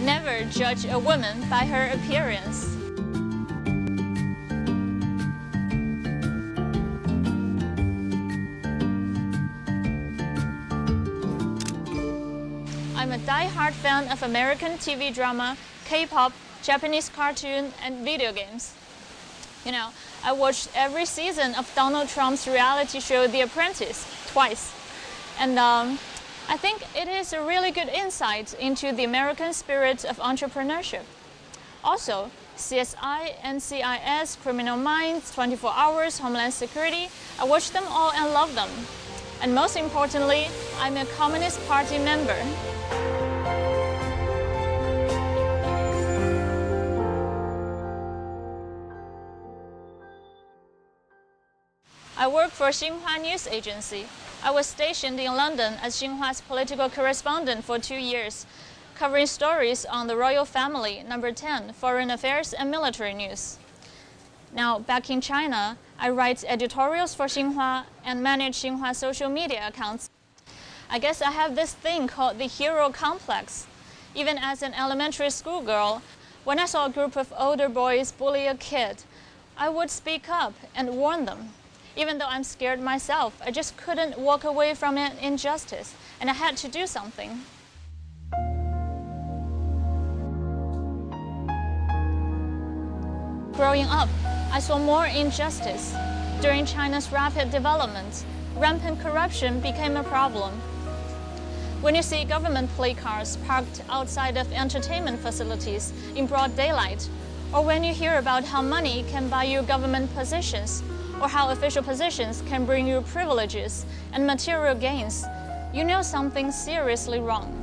Never judge a woman by her appearance. I'm a die-hard fan of American TV drama, K-pop, Japanese cartoon, and video games. You know, I watched every season of Donald Trump's reality show, The Apprentice, twice. And I think it is a really good insight into the American spirit of entrepreneurship. Also, CSI, NCIS, Criminal Minds, 24 Hours, Homeland Security, I watched them all and love them. And most importantly, I'm a Communist Party member. I work for Xinhua news agency. I was stationed in London as Xinhua's political correspondent for 2 years, covering stories on the royal family, number 10, foreign affairs and military news. Now, back in China, I write editorials for Xinhua and manage Xinhua social media accounts. I guess I have this thing called the hero complex. Even as an elementary school girl, when I saw a group of older boys bully a kid, I would speak up and warn them. Even though I'm scared myself, I just couldn't walk away from an injustice, and I had to do something. Growing up, I saw more injustice. During China's rapid development, rampant corruption became a problem. When you see government play cars parked outside of entertainment facilities in broad daylight, or when you hear about how money can buy you government positions, or how official positions can bring you privileges and material gains, you know something seriously wrong.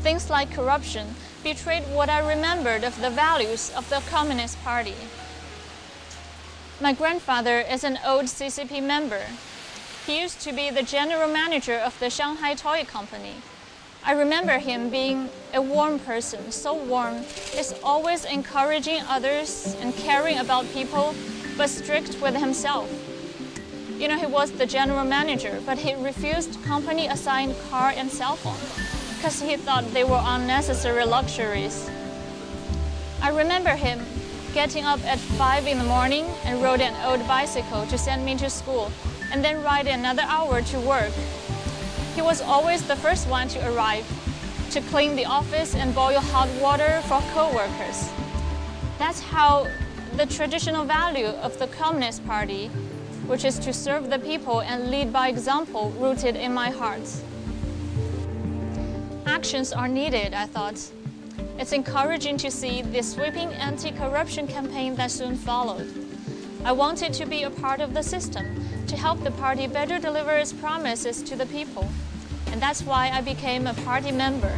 Things like corruption betrayed what I remembered of the values of the Communist Party. My grandfather is an old CCP member. He used to be the general manager of the Shanghai Toy Company. I remember him being a warm person, so warm. He's always encouraging others and caring about people, but strict with himself. You know, he was the general manager, but he refused company-assigned car and cell phone because he thought they were unnecessary luxuries. I remember him getting up at 5 in the morning and rode an old bicycle to send me to school, and then ride another hour to work. He was always the first one to arrive, to clean the office and boil hot water for co-workers. That's how the traditional value of the Communist Party, which is to serve the people and lead by example, rooted in my heart. Actions are needed, I thought. It's encouraging to see the sweeping anti-corruption campaign that soon followed. I wanted to be a part of the system, to help the party better deliver its promises to the people. And that's why I became a party member.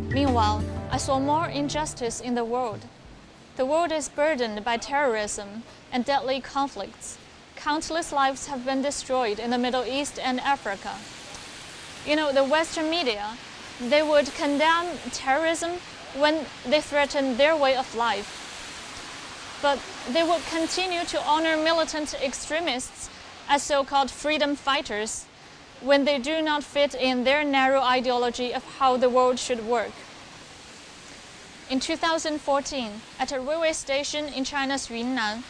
Meanwhile, I saw more injustice in the world. The world is burdened by terrorism and deadly conflicts. Countless lives have been destroyed in the Middle East and Africa. You know, the Western media, they would condemn terrorism when they threaten their way of life. But they would continue to honor militant extremists as so-called freedom fighters when they do not fit in their narrow ideology of how the world should work. In 2014, at a railway station in China's Yunnan,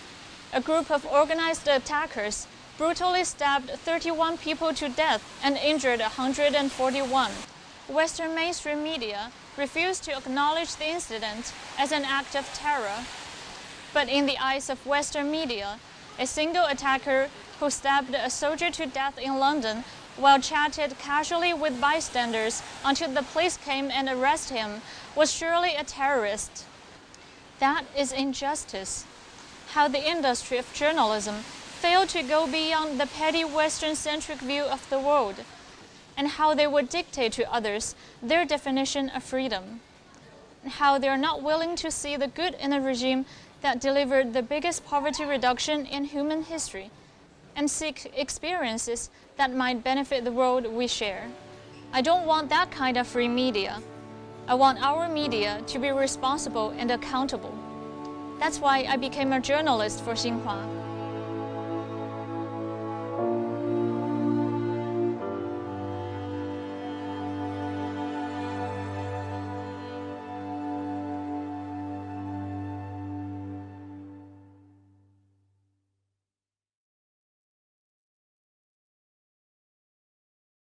a group of organized attackers brutally stabbed 31 people to death and injured 141. Western mainstream media refused to acknowledge the incident as an act of terror. But in the eyes of Western media, a single attacker who stabbed a soldier to death in London while chatted casually with bystanders until the police came and arrested him was surely a terrorist. That is injustice. How the industry of journalism failed to go beyond the petty Western-centric view of the world, and how they would dictate to others their definition of freedom, and how they are not willing to see the good in a regime that delivered the biggest poverty reduction in human history, and seek experiences that might benefit the world we share. I don't want that kind of free media. I want our media to be responsible and accountable. That's why I became a journalist for Xinhua.